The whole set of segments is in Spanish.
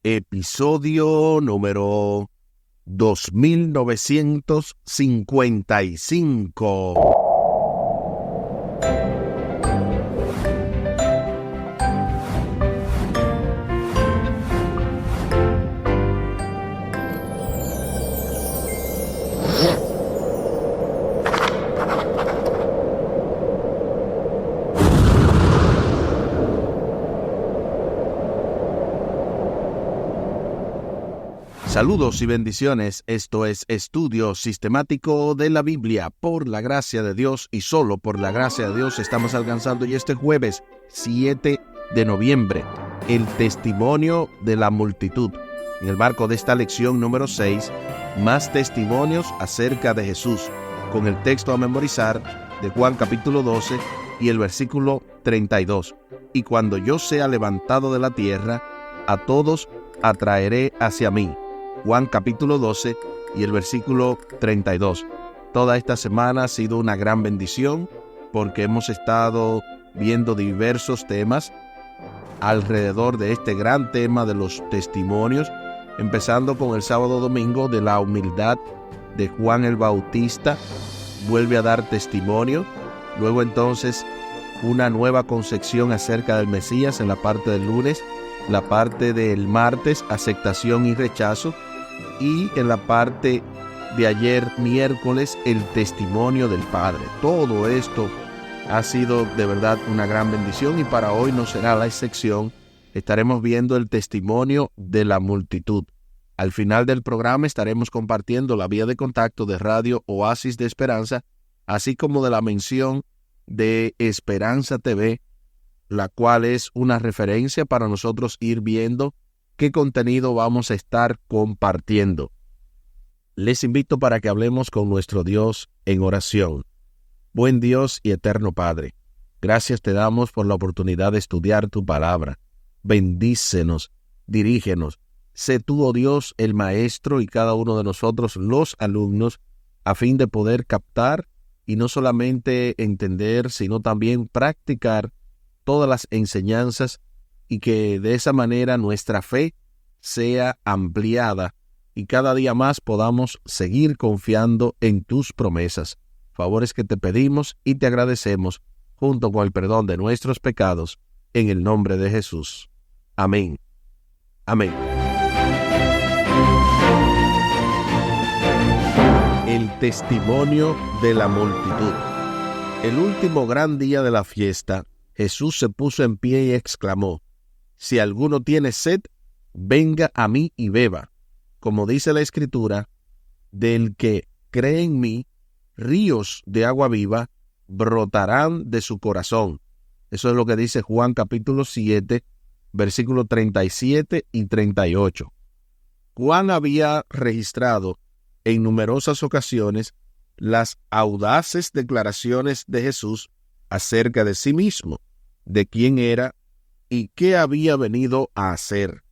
episodio número 2955. Saludos y bendiciones, esto es Estudio Sistemático de la Biblia. Por la gracia de Dios y solo por la gracia de Dios estamos alcanzando ya este jueves 7 de noviembre, el testimonio de la multitud. En el marco de esta lección número 6, más testimonios acerca de Jesús, con el texto a memorizar de Juan capítulo 12 y el versículo 32. Y cuando yo sea levantado de la tierra, a todos atraeré hacia mí. Juan capítulo 12 y el versículo 32. Toda esta semana ha sido una gran bendición porque hemos estado viendo diversos temas alrededor de este gran tema de los testimonios, empezando con el sábado domingo de la humildad de Juan el Bautista, vuelve a dar testimonio. Luego entonces una nueva concepción acerca del Mesías en la parte del lunes, la parte del martes, aceptación y rechazo, y en la parte de ayer miércoles el testimonio del Padre. Todo esto ha sido de verdad una gran bendición y para hoy no será la excepción. Estaremos viendo el testimonio de la multitud. Al final del programa estaremos compartiendo la vía de contacto de Radio Oasis de Esperanza, así como de la mención de Esperanza TV, la cual es una referencia para nosotros ir viendo qué contenido vamos a estar compartiendo. Les invito para que hablemos con nuestro Dios en oración. Buen Dios y eterno Padre, gracias te damos por la oportunidad de estudiar tu palabra. Bendícenos, dirígenos. Sé tú, oh Dios, el maestro y cada uno de nosotros los alumnos, a fin de poder captar y no solamente entender, sino también practicar todas las enseñanzas y que de esa manera nuestra fe sea ampliada y cada día más podamos seguir confiando en tus promesas. Favores que te pedimos y te agradecemos, junto con el perdón de nuestros pecados, en el nombre de Jesús. Amén. Amén. El testimonio de la multitud. El último gran día de la fiesta, Jesús se puso en pie y exclamó: si alguno tiene sed, venga a mí y beba. Como dice la Escritura, del que cree en mí, ríos de agua viva brotarán de su corazón. Eso es lo que dice Juan capítulo 7, versículos 37 y 38. Juan había registrado en numerosas ocasiones las audaces declaraciones de Jesús acerca de sí mismo, de quién era y qué había venido a hacer.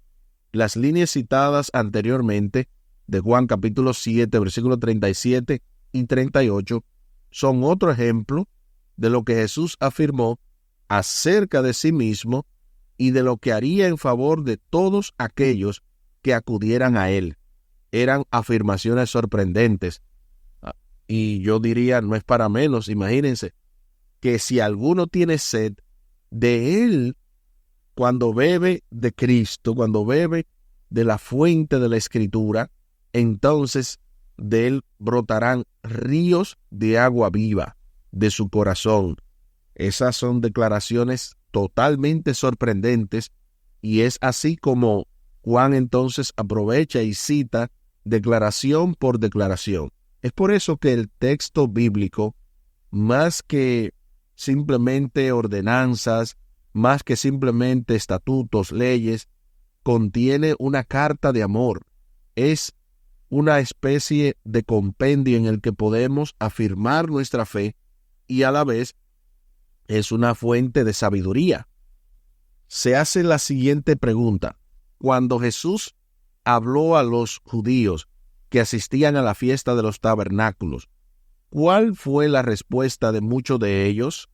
Las líneas citadas anteriormente de Juan capítulo 7, versículos 37 y 38 son otro ejemplo de lo que Jesús afirmó acerca de sí mismo y de lo que haría en favor de todos aquellos que acudieran a él. Eran afirmaciones sorprendentes. Y yo diría, no es para menos, imagínense, que si alguno tiene sed, de él, cuando bebe de Cristo, cuando bebe de la fuente de la Escritura, entonces de él brotarán ríos de agua viva de su corazón. Esas son declaraciones totalmente sorprendentes y es así como Juan entonces aprovecha y cita declaración por declaración. Es por eso que el texto bíblico, más que simplemente ordenanzas, más que simplemente estatutos, leyes, contiene una carta de amor. Es una especie de compendio en el que podemos afirmar nuestra fe y a la vez es una fuente de sabiduría. Se hace la siguiente pregunta. Cuando Jesús habló a los judíos que asistían a la fiesta de los tabernáculos, ¿cuál fue la respuesta de muchos de ellos?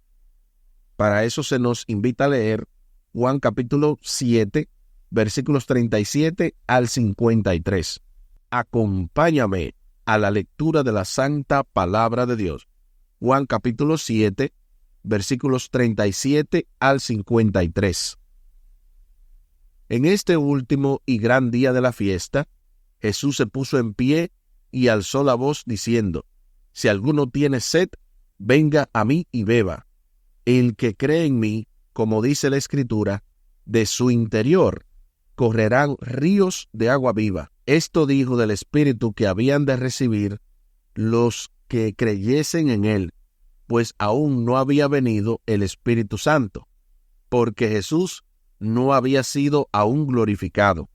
Para eso se nos invita a leer Juan capítulo 7, versículos 37 al 53. Acompáñame a la lectura de la santa palabra de Dios. Juan capítulo 7, versículos 37 al 53. En este último y gran día de la fiesta, Jesús se puso en pie y alzó la voz diciendo: Si alguno tiene sed, venga a mí y beba. El que cree en mí, como dice la Escritura, de su interior correrán ríos de agua viva. Esto dijo del Espíritu que habían de recibir los que creyesen en él, pues aún no había venido el Espíritu Santo, porque Jesús no había sido aún glorificado.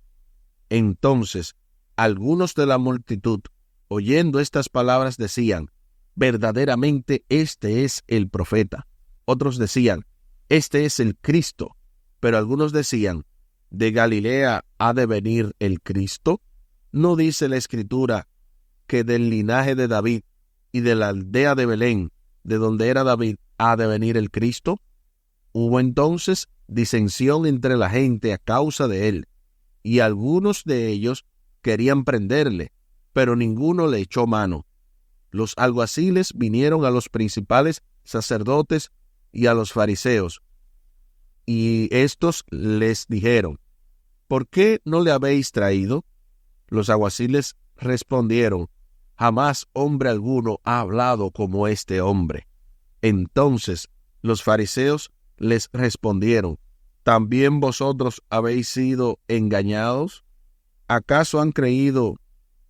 Entonces, algunos de la multitud, oyendo estas palabras, decían: verdaderamente este es el profeta. Otros decían: este es el Cristo. Pero algunos decían: ¿de Galilea ha de venir el Cristo? ¿No dice la Escritura que del linaje de David y de la aldea de Belén, de donde era David, ha de venir el Cristo? Hubo entonces disensión entre la gente a causa de él, y algunos de ellos querían prenderle, pero ninguno le echó mano. Los alguaciles vinieron a los principales sacerdotes y a los fariseos, y estos les dijeron: ¿por qué no le habéis traído? Los alguaciles respondieron: jamás hombre alguno ha hablado como este hombre. Entonces los fariseos les respondieron: ¿también vosotros habéis sido engañados? ¿Acaso han creído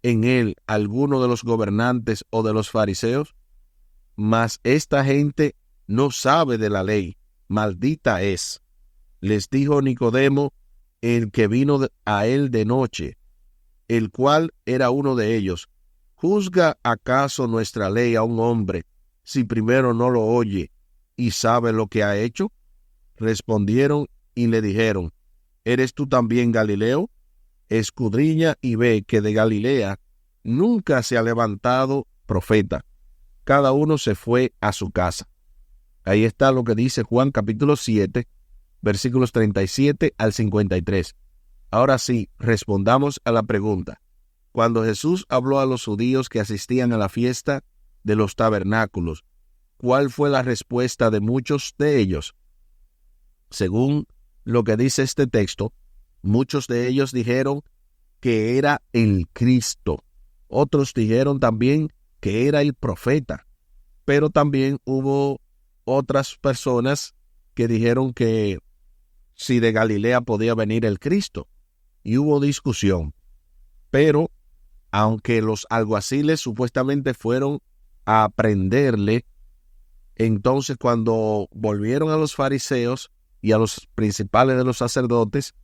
en él alguno de los gobernantes o de los fariseos? Mas esta gente no sabe de la ley, maldita es. Les dijo Nicodemo, el que vino a él de noche, el cual era uno de ellos: ¿juzga acaso nuestra ley a un hombre si primero no lo oye y sabe lo que ha hecho? Respondieron y le dijeron: ¿eres tú también Galileo? Escudriña y ve que de Galilea nunca se ha levantado profeta. Cada uno se fue a su casa. Ahí está lo que dice Juan capítulo 7, versículos 37 al 53. Ahora sí, respondamos a la pregunta. Cuando Jesús habló a los judíos que asistían a la fiesta de los tabernáculos, ¿cuál fue la respuesta de muchos de ellos? Según lo que dice este texto, muchos de ellos dijeron que era el Cristo. Otros dijeron también que era el profeta. Pero también hubo otras personas que dijeron que si de Galilea podía venir el Cristo. Y hubo discusión. Pero, aunque los alguaciles supuestamente fueron a prenderle, entonces cuando volvieron a los fariseos y a los principales de los sacerdotes,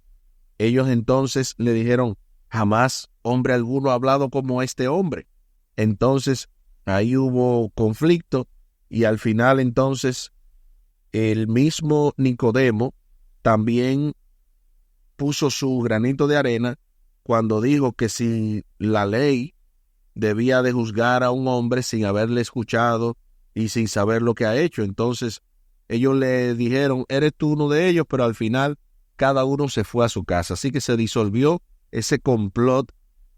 ellos entonces le dijeron: jamás hombre alguno ha hablado como este hombre. Entonces ahí hubo conflicto y al final entonces el mismo Nicodemo también puso su granito de arena cuando dijo que si la ley debía de juzgar a un hombre sin haberle escuchado y sin saber lo que ha hecho. Entonces ellos le dijeron: eres tú uno de ellos, pero al final cada uno se fue a su casa. Así que se disolvió ese complot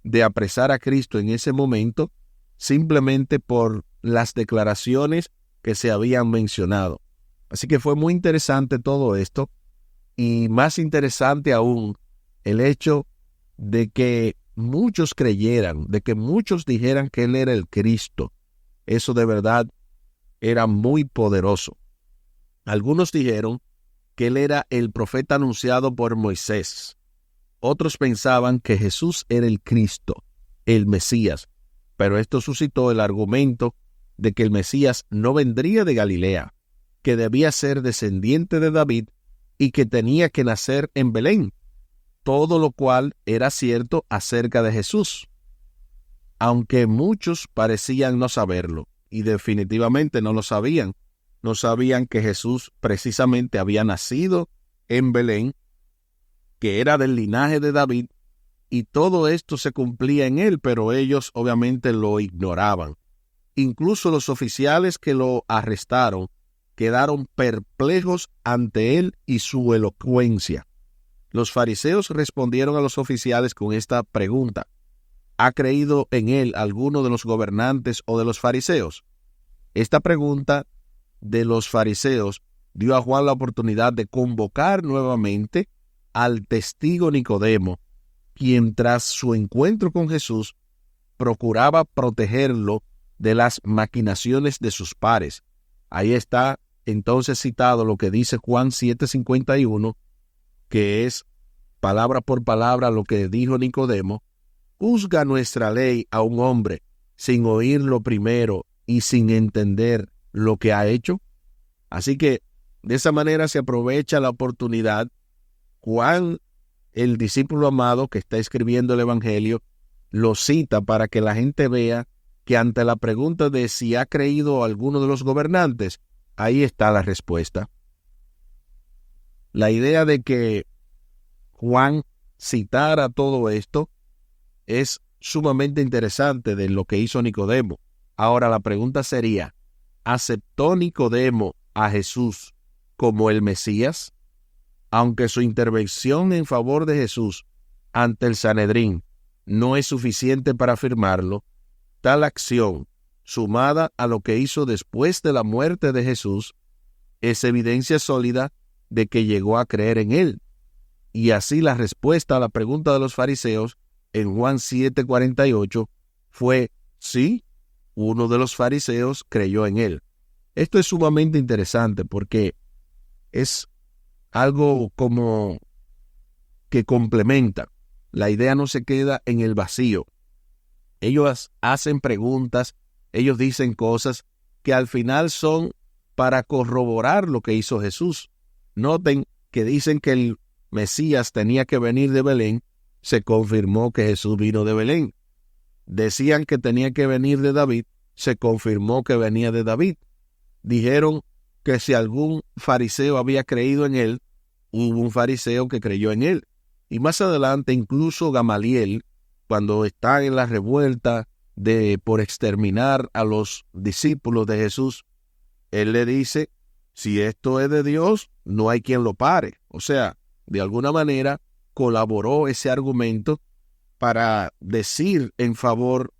de apresar a Cristo en ese momento simplemente por las declaraciones que se habían mencionado. Así que fue muy interesante todo esto, y más interesante aún el hecho de que muchos creyeran, de que muchos dijeran que él era el Cristo. Eso de verdad era muy poderoso. Algunos dijeron que él era el profeta anunciado por Moisés. Otros pensaban que Jesús era el Cristo, el Mesías, pero esto suscitó el argumento de que el Mesías no vendría de Galilea, que debía ser descendiente de David y que tenía que nacer en Belén, todo lo cual era cierto acerca de Jesús, aunque muchos parecían no saberlo, y definitivamente no lo sabían. No sabían que Jesús precisamente había nacido en Belén, que era del linaje de David, y todo esto se cumplía en él, pero ellos obviamente lo ignoraban. Incluso los oficiales que lo arrestaron quedaron perplejos ante él y su elocuencia. Los fariseos respondieron a los oficiales con esta pregunta: ¿ha creído en él alguno de los gobernantes o de los fariseos? Esta pregunta de los fariseos dio a Juan la oportunidad de convocar nuevamente al testigo Nicodemo, quien tras su encuentro con Jesús procuraba protegerlo de las maquinaciones de sus pares. Ahí está entonces citado lo que dice Juan 7:51, que es palabra por palabra lo que dijo Nicodemo: ¿juzga nuestra ley a un hombre sin oírlo primero y sin entender lo que ha hecho? Así que de esa manera se aprovecha la oportunidad. Juan, el discípulo amado que está escribiendo el Evangelio, lo cita para que la gente vea que ante la pregunta de si ha creído alguno de los gobernantes, ahí está la respuesta. La idea de que Juan citara todo esto es sumamente interesante de lo que hizo Nicodemo. Ahora la pregunta sería: ¿aceptó Nicodemo a Jesús como el Mesías? Aunque su intervención en favor de Jesús ante el Sanedrín no es suficiente para afirmarlo, tal acción, sumada a lo que hizo después de la muerte de Jesús, es evidencia sólida de que llegó a creer en él. Y así la respuesta a la pregunta de los fariseos en Juan 7:48 fue: sí, uno de los fariseos creyó en él. Esto es sumamente interesante porque es algo como que complementa. La idea no se queda en el vacío. Ellos hacen preguntas, ellos dicen cosas que al final son para corroborar lo que hizo Jesús. Noten que dicen que el Mesías tenía que venir de Belén, se confirmó que Jesús vino de Belén. Decían que tenía que venir de David, se confirmó que venía de David. Dijeron que si algún fariseo había creído en él, hubo un fariseo que creyó en él. Y más adelante, incluso Gamaliel, cuando está en la revuelta por exterminar a los discípulos de Jesús, él le dice: si esto es de Dios, no hay quien lo pare. O sea, de alguna manera colaboró ese argumento para decir en favor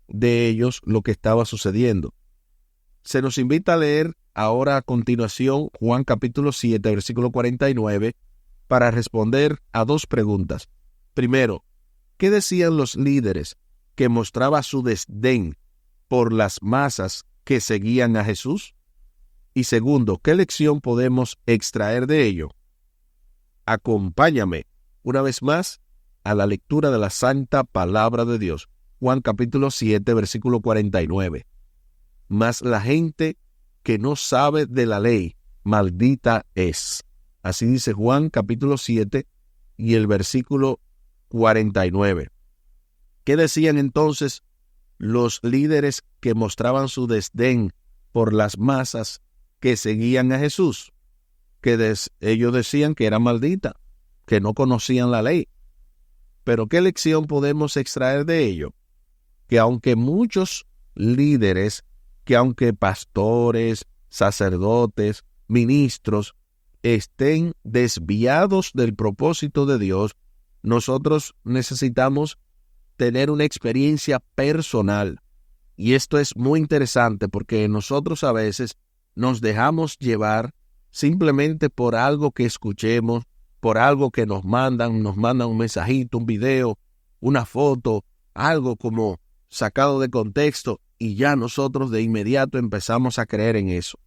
de ellos lo que estaba sucediendo. Se nos invita a leer ahora a continuación Juan capítulo 7, versículo 49, para responder a dos preguntas. Primero, ¿qué decían los líderes que mostraba su desdén por las masas que seguían a Jesús? Y segundo, ¿qué lección podemos extraer de ello? Acompáñame una vez más a la lectura de la Santa Palabra de Dios. Juan capítulo 7, versículo 49. Mas la gente que no sabe de la ley, maldita es. Así dice Juan capítulo 7 y el versículo 49. ¿Qué decían entonces los líderes que mostraban su desdén por las masas que seguían a Jesús? Que ellos decían que era maldita, que no conocían la ley. Pero ¿qué lección podemos extraer de ello? Que aunque muchos líderes, que aunque pastores, sacerdotes, ministros, estén desviados del propósito de Dios, nosotros necesitamos tener una experiencia personal. Y esto es muy interesante porque nosotros a veces nos dejamos llevar simplemente por algo que escuchemos, por algo que nos mandan un mensajito, un video, una foto, algo como sacado de contexto, y ya nosotros de inmediato empezamos a creer en eso.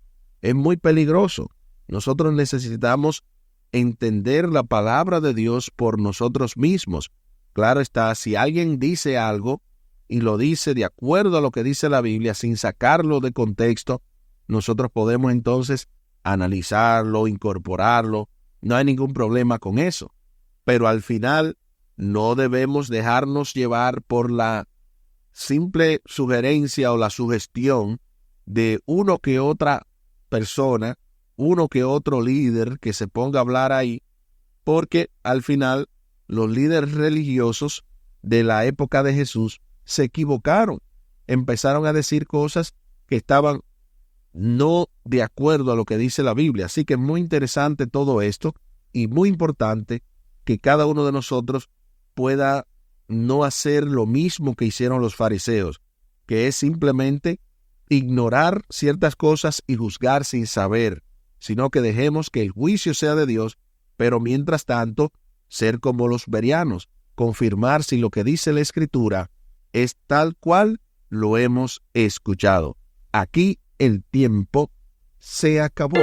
Es muy peligroso. Nosotros necesitamos entender la palabra de Dios por nosotros mismos. Claro está, si alguien dice algo y lo dice de acuerdo a lo que dice la Biblia, sin sacarlo de contexto, nosotros podemos entonces analizarlo, incorporarlo. No hay ningún problema con eso. Pero al final no debemos dejarnos llevar por la simple sugerencia o la sugestión de uno que otra persona, uno que otro líder que se ponga a hablar ahí, porque al final los líderes religiosos de la época de Jesús se equivocaron, empezaron a decir cosas que estaban no de acuerdo a lo que dice la Biblia. Así que es muy interesante todo esto y muy importante que cada uno de nosotros pueda no hacer lo mismo que hicieron los fariseos, que es simplemente ignorar ciertas cosas y juzgar sin saber, sino que dejemos que el juicio sea de Dios, pero mientras tanto, ser como los bereanos, confirmar si lo que dice la Escritura es tal cual lo hemos escuchado. Aquí el tiempo se acabó.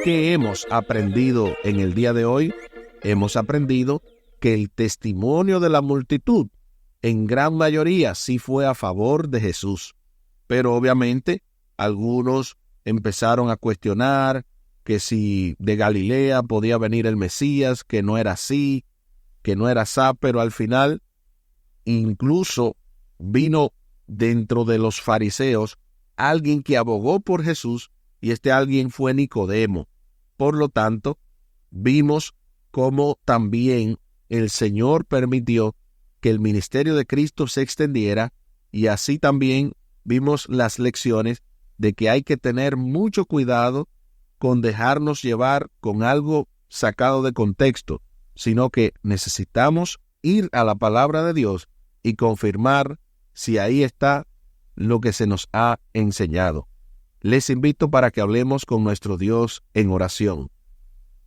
¿Qué hemos aprendido en el día de hoy? Hemos aprendido que el testimonio de la multitud en gran mayoría sí fue a favor de Jesús, pero obviamente algunos empezaron a cuestionar que si de Galilea podía venir el Mesías, que no era así, pero al final incluso vino dentro de los fariseos alguien que abogó por Jesús, y este alguien fue Nicodemo. Por lo tanto, vimos cómo también el Señor permitió que el ministerio de Cristo se extendiera, y así también vimos las lecciones de que hay que tener mucho cuidado con dejarnos llevar con algo sacado de contexto, sino que necesitamos ir a la palabra de Dios y confirmar si ahí está lo que se nos ha enseñado. Les invito para que hablemos con nuestro Dios en oración.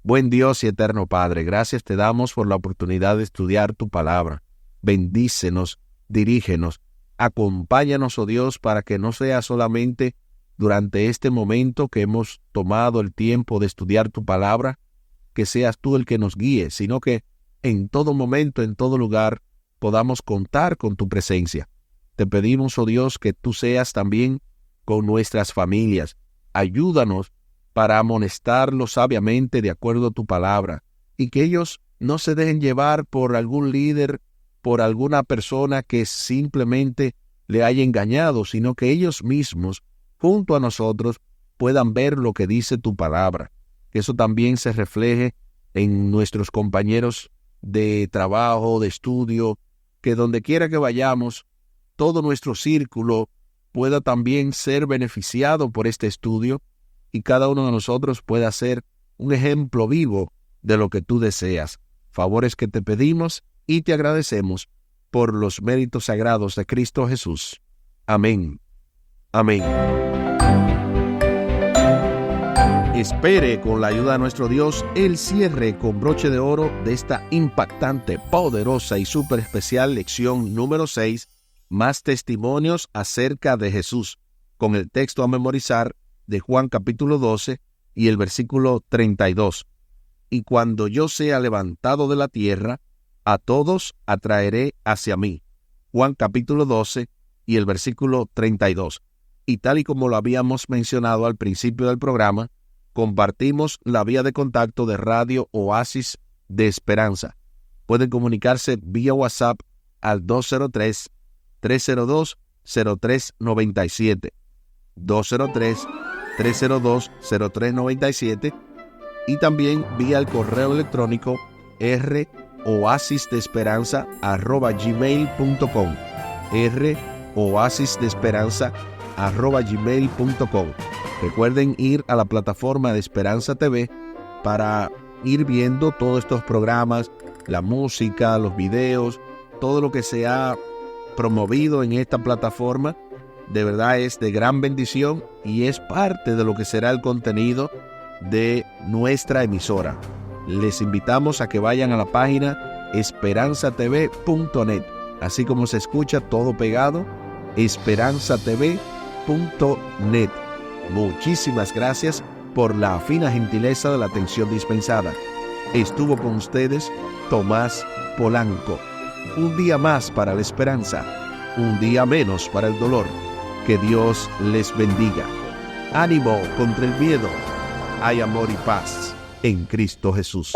Buen Dios y eterno Padre, gracias te damos por la oportunidad de estudiar tu palabra. Bendícenos, dirígenos, acompáñanos, oh Dios, para que no sea solamente durante este momento que hemos tomado el tiempo de estudiar tu palabra, que seas tú el que nos guíe, sino que en todo momento, en todo lugar, podamos contar con tu presencia. Te pedimos, oh Dios, que tú seas también con nuestras familias. Ayúdanos para amonestarlos sabiamente de acuerdo a tu palabra, y que ellos no se dejen llevar por algún líder, por alguna persona que simplemente le haya engañado, sino que ellos mismos, junto a nosotros, puedan ver lo que dice tu palabra. Que eso también se refleje en nuestros compañeros de trabajo, de estudio, que donde quiera que vayamos, todo nuestro círculo pueda también ser beneficiado por este estudio, y cada uno de nosotros pueda ser un ejemplo vivo de lo que tú deseas. Favores que te pedimos y te agradecemos por los méritos sagrados de Cristo Jesús. Amén. Amén. Espere, con la ayuda de nuestro Dios, el cierre con broche de oro de esta impactante, poderosa y súper especial lección número 6, más testimonios acerca de Jesús, con el texto a memorizar de Juan capítulo 12 y el versículo 32. Y cuando yo sea levantado de la tierra, a todos atraeré hacia mí. Juan capítulo 12 y el versículo 32. Y tal y como lo habíamos mencionado al principio del programa, compartimos la vía de contacto de Radio Oasis de Esperanza. Pueden comunicarse vía WhatsApp al 203-302-0397. 203-302-0397, y también vía el correo electrónico roasisdeesperanza@gmail.com. roasisdeesperanza@gmail.com. Recuerden ir a la plataforma de Esperanza TV para ir viendo todos estos programas, la música, los videos, todo lo que se ha promovido en esta plataforma. De verdad es de gran bendición y es parte de lo que será el contenido de nuestra emisora. Les invitamos a que vayan a la página esperanzatv.net, así como se escucha todo pegado, esperanzatv.net. Muchísimas gracias por la fina gentileza de la atención dispensada. Estuvo con ustedes Tomás Polanco. Un día más para la esperanza, un día menos para el dolor. Que Dios les bendiga. Ánimo contra el miedo. Hay amor y paz en Cristo Jesús.